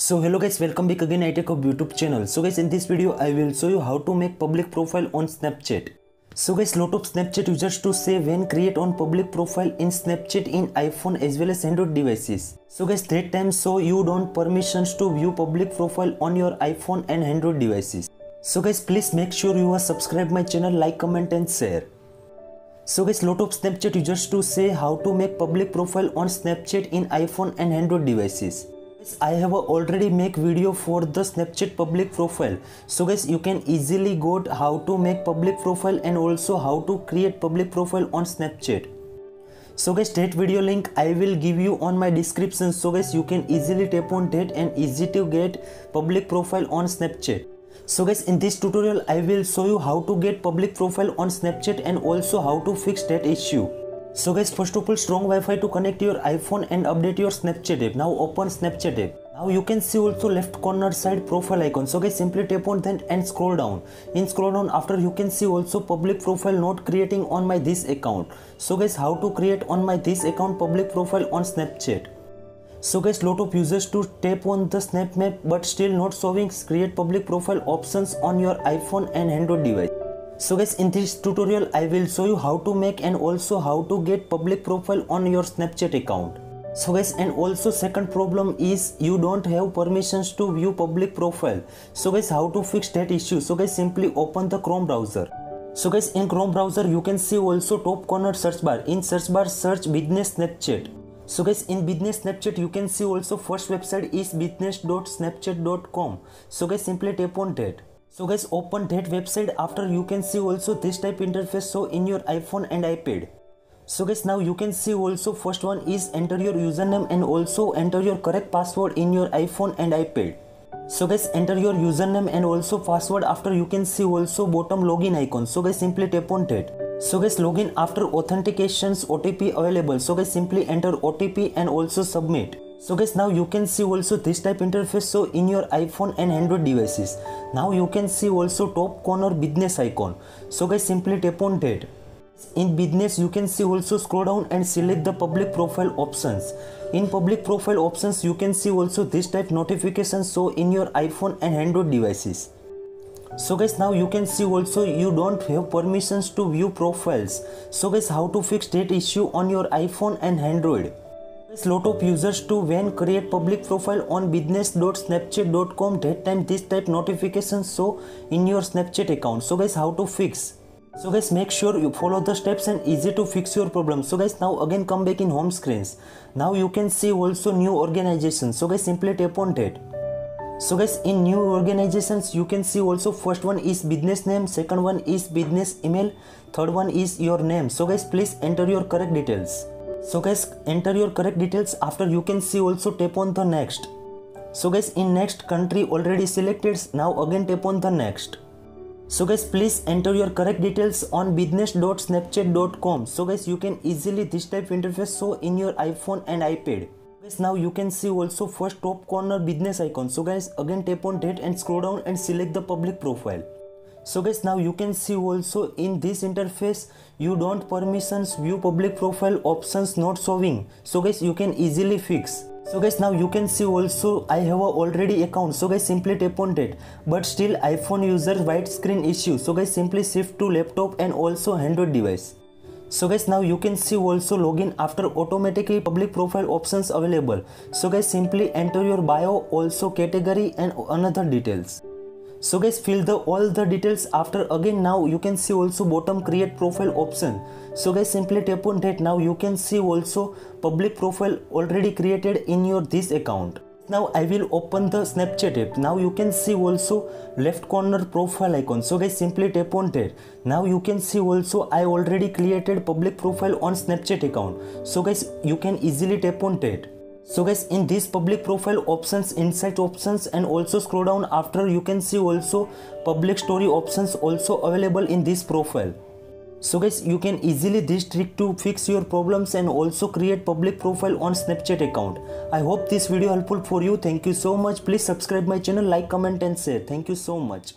So hello guys, welcome back again at Tech YouTube channel. So guys, in this video I will show you how to make public profile on Snapchat. So guys, lot of Snapchat users to say when create on public profile in Snapchat in iPhone as well as Android devices. So guys, that time so you don't permissions to view public profile on your iPhone and Android devices. So guys, please make sure you are subscribe my channel, like, comment and share. So guys, lot of Snapchat users to say how to make public profile on Snapchat in iPhone and Android devices. I have already make video for the Snapchat public profile. So guys, you can easily go how to make public profile and also how to create public profile on Snapchat. So guys, that video link I will give you on my description. So guys, you can easily tap on that and easy to get public profile on Snapchat. So guys, in this tutorial I will show you how to get public profile on Snapchat and also how to fix that issue. So guys, first of all, strong Wi-Fi to connect your iPhone and update your Snapchat app. Now open Snapchat app. Now you can see also left corner side profile icon. So guys, simply tap on that and scroll down. In scroll down after you can see also public profile not creating on my this account. So guys, how to create on my this account public profile on Snapchat. So guys, lot of users to tap on the snap map but still not showing create public profile options on your iPhone and Android device. So guys, in this tutorial I will show you how to make and also how to get public profile on your Snapchat account. So guys, and also second problem is you don't have permissions to view public profile. So guys, how to fix that issue? So guys, simply open the Chrome browser. So guys, in Chrome browser you can see also top corner search bar. In search bar search business Snapchat. So guys, in business Snapchat you can see also first website is business.snapchat.com. So guys, simply tap on that. So guys, open that website. After you can see also this type interface so in your iPhone and iPad. So guys, now you can see also first one is enter your username and also enter your correct password in your iPhone and iPad. So guys, enter your username and also password. After you can see also bottom login icon. So guys, simply tap on that. So guys, login after authentications OTP available. So guys, simply enter OTP and also submit. So guys, now you can see also this type interface so in your iPhone and Android devices. Now you can see also top corner business icon. So guys, simply tap on that. In business you can see also scroll down and select the public profile options. In public profile options you can see also this type notifications so in your iPhone and Android devices. So guys, now you can see also you don't have permissions to view profiles. So guys, how to fix that issue on your iPhone and Android? Lot of users to when create public profile on business.snapchat.com, that time this type notifications so in your Snapchat account. So guys, how to fix? So guys, make sure you follow the steps and easy to fix your problem. So guys, now again come back in home screens. Now you can see also new organizations. So guys, simply tap on that. So guys, in new organizations you can see also first one is business name, second one is business email, third one is your name. So guys, please enter your correct details. So guys, enter your correct details. After you can see also tap on the next. So guys, in next country already selected. Now again tap on the next. So guys, please enter your correct details on business.snapchat.com. So guys, you can easily this type interface so in your iPhone and iPad. Guys, now you can see also first top corner business icon. So guys, again tap on that and scroll down and select the public profile. So guys, now you can see also in this interface you don't permissions view public profile options not showing. So guys, you can easily fix. So guys, now you can see also I have a already account. So guys, simply tap on that. But still iPhone user white screen issue. So guys, simply shift to laptop and also Android device. So guys, now you can see also login after automatically public profile options available. So guys, simply enter your bio, also category and another details. So guys, fill all the details. After again now you can see also bottom create profile option. So guys, simply tap on that. Now you can see also public profile already created in your this account. Now I will open the Snapchat app. Now you can see also left corner profile icon. So guys, simply tap on that. Now you can see also I already created public profile on Snapchat account. So guys, you can easily tap on that. So guys, in this public profile options, insight options and also scroll down after you can see also public story options also available in this profile. So guys, you can easily this trick to fix your problems and also create public profile on Snapchat account. I hope this video helpful for you. Thank you so much. Please subscribe my channel, like, comment and share. Thank you so much.